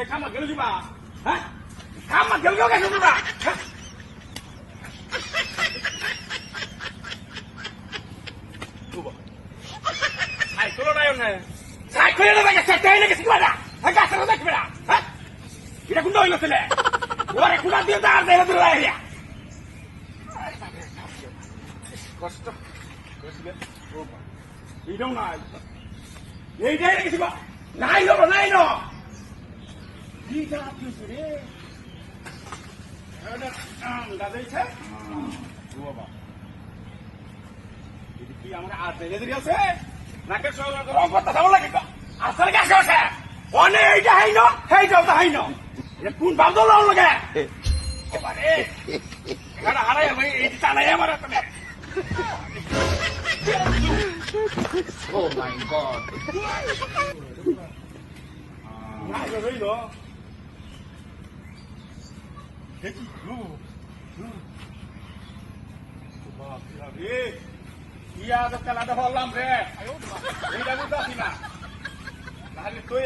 খামা গেল দিবা হ্যাঁ খামা গেল গেছো দিবা সাইকেল নাই না সাইকেল না গেছে তাই না গেছে বাড়া হ্যাঁ গাছ না দেখবে না হ্যাঁ এটা কোন হইলো ছেলে ওরে কোন দিয়ে দাঁড় দেয়া দিলা এরিয়া কষ্ট কইছিলে ও বা এইটাও নাই এইটাই গেছে বা নাই হলো নাই না দিটা আপনি রে এটা দাদাইছে ও বাবা এটা কি আমরা আর দেলে দিই আছে নাকে সব রং করতে যাবো লাগে আসলে কি আসে অনে এইটা হাইনো হেইটাও তো হাইনো এটা কোন বাপ দল লাগে এবারে এখানে হারাই ভাই এই টানাই আমার তুমি ও মাই গড না রইলো দেখি রে ইয়া তো কালাটা হলাম রে এইটা বুঝতে পারছি না নাহলে তুই